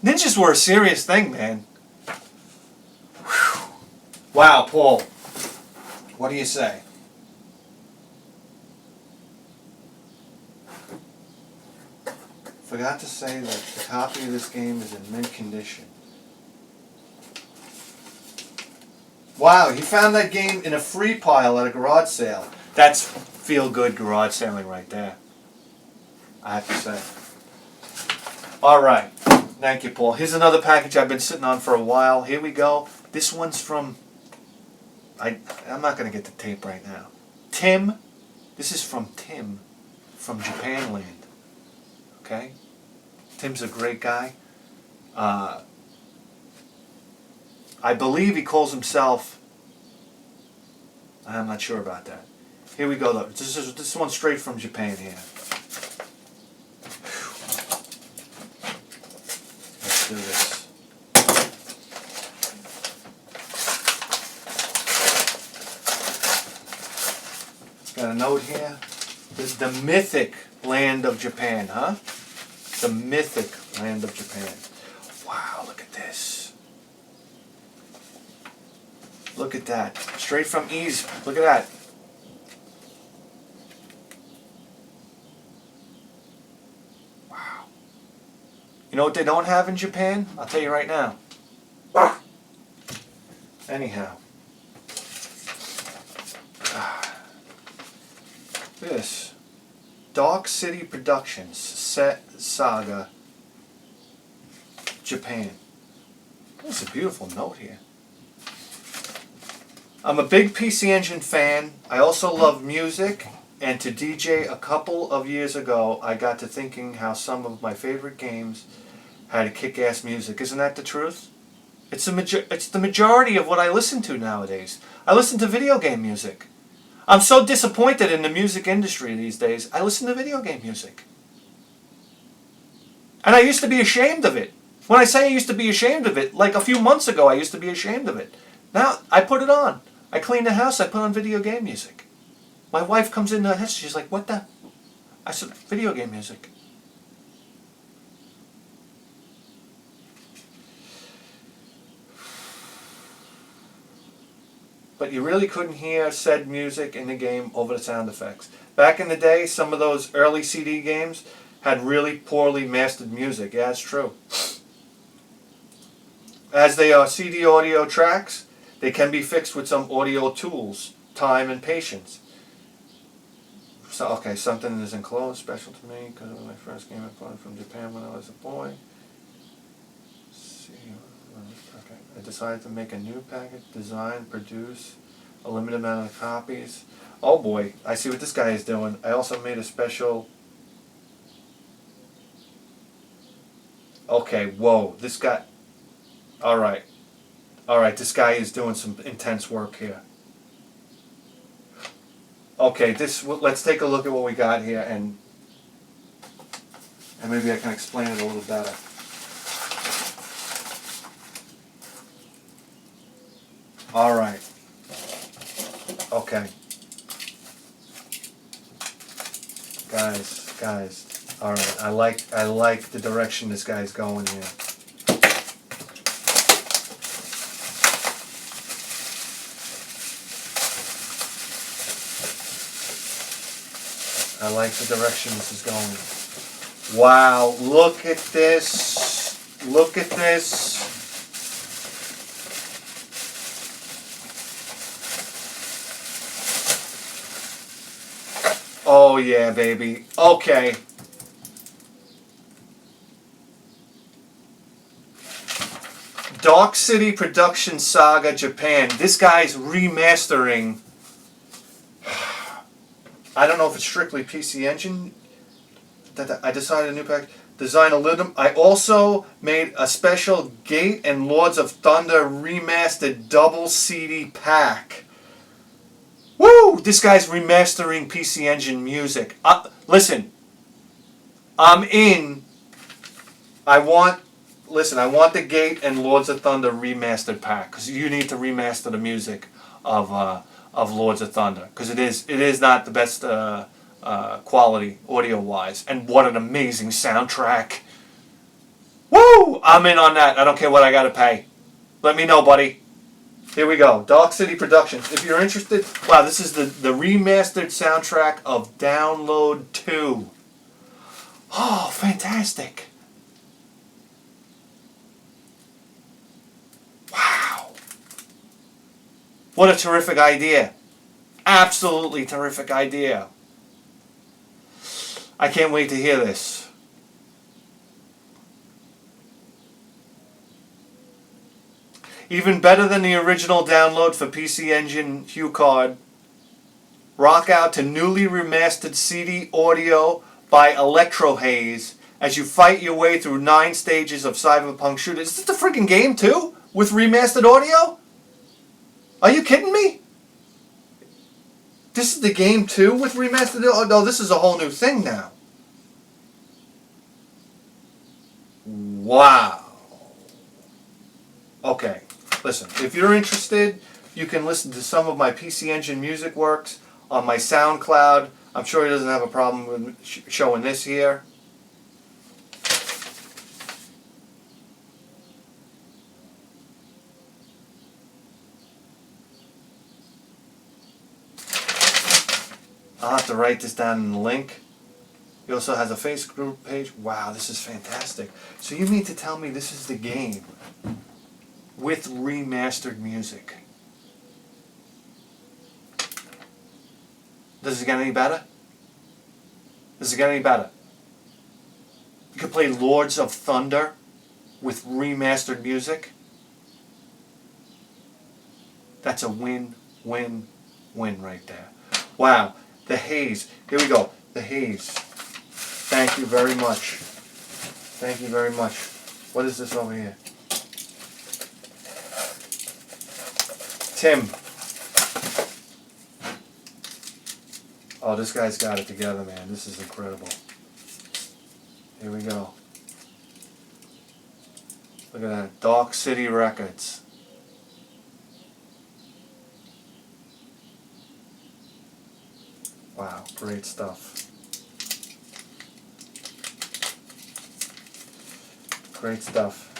Ninjas were a serious thing, man. Whew. Wow, Paul. What do you say? Forgot to say that the copy of this game is in mint condition. Wow, he found that game in a free pile at a garage sale. That's feel-good garage selling right there, I have to say. All right. Thank you, Paul. Here's another package I've been sitting on for a while. Here we go. This one's from... I'm not going to get the tape right now. Tim. This is from Tim from Japanland. Okay? Tim's a great guy. I believe he calls himself... I'm not sure about that. Here we go though. This one's straight from Japan here. Let's do this. Got a note here. The mythic land of Japan, huh? The mythic land of Japan. Wow, look at this. Look at that. Straight from Ease. Look at that. Wow. You know what they don't have in Japan? I'll tell you right now. Anyhow. This. Dark City Productions. Set Saga. Japan. That's a beautiful note here. I'm a big PC Engine fan. I also love music, and to DJ a couple of years ago, I got to thinking how some of my favorite games had kick-ass music. Isn't that the truth? It's the majority of what I listen to nowadays. I listen to video game music. I'm so disappointed in the music industry these days. I listen to video game music. And I used to be ashamed of it. When I say I used to be ashamed of it, like a few months ago I used to be ashamed of it. Now I put it on. I clean the house, I put on video game music. My wife comes in the house, she's like, what the? I said, video game music. But you really couldn't hear said music in the game over the sound effects. Back in the day, some of those early CD games had really poorly mastered music. Yeah, it's true. As they are CD audio tracks, they can be fixed with some audio tools, time and patience. So, okay, something is enclosed, special to me, because it was my first game I bought from Japan when I was a boy. Okay. I decided to make a new package, design, produce a limited amount of copies. Oh boy, I see what this guy is doing. I also made a special... Okay, whoa, this guy... Alright, this guy is doing some intense work here. Okay, let's take a look at what we got here, and maybe I can explain it a little better. Alright. Okay. Guys. Alright, I like the direction this guy's going here. I like the direction this is going. Wow, look at this. Look at this. Oh yeah, baby. Okay. Dark City Production Saga Japan. This guy's remastering. I don't know if it's strictly PC Engine. I decided a new pack. Design a little. I also made a special Gate and Lords of Thunder remastered double CD pack. Woo! This guy's remastering PC Engine music. Listen. I'm in. I want the Gate and Lords of Thunder remastered pack, because you need to remaster the music of Lords of Thunder, because it is not the best quality audio wise, and what an amazing soundtrack. Woo! I'm in on that. I don't care what I gotta pay. Let me know, buddy. Here we go. Dark City Productions. If you're interested, wow, this is the remastered soundtrack of Download 2. Oh, fantastic. Wow. What a terrific idea. Absolutely terrific idea. I can't wait to hear this. Even better than the original download for PC Engine HuCard. Rock out to newly remastered CD audio by Haze as you fight your way through 9 stages of cyberpunk shooter. Is this the freaking game too? With remastered audio? Are you kidding me? This is the game too with remastered. Oh no, this is a whole new thing now. Wow. Okay, listen. If you're interested, you can listen to some of my PC Engine music works on my SoundCloud. I'm sure he doesn't have a problem with showing this here. I'll have to write this down in the link. He also has a Facebook page. Wow, this is fantastic. So you mean to tell me this is the game with remastered music? Does it get any better? Does it get any better? You can play Lords of Thunder with remastered music. That's a win, win, win right there. Wow. The Haze. Here we go. The Haze. Thank you very much. Thank you very much. What is this over here? Tim. Oh, this guy's got it together, man. This is incredible. Here we go. Look at that. Dark City Records. Wow, great stuff. Great stuff.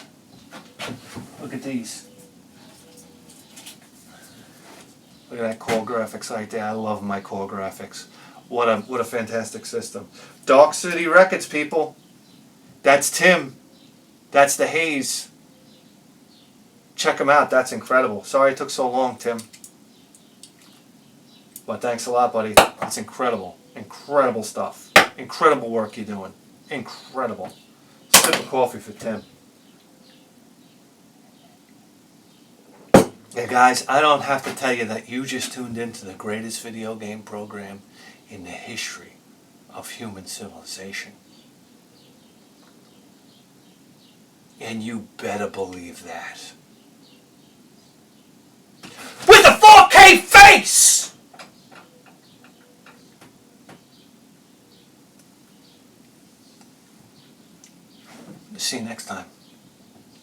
Look at these. Look at that core graphics right there. I love my core graphics. What a fantastic system. Dark City Records, people. That's Tim. That's the Haze. Check them out. That's incredible. Sorry it took so long, Tim. But thanks a lot, buddy. It's incredible. Incredible stuff. Incredible work you're doing. Incredible. Sip of coffee for Tim. Yeah, guys, I don't have to tell you that you just tuned into the greatest video game program in the history of human civilization. And you better believe that. With a 4K face! See you next time.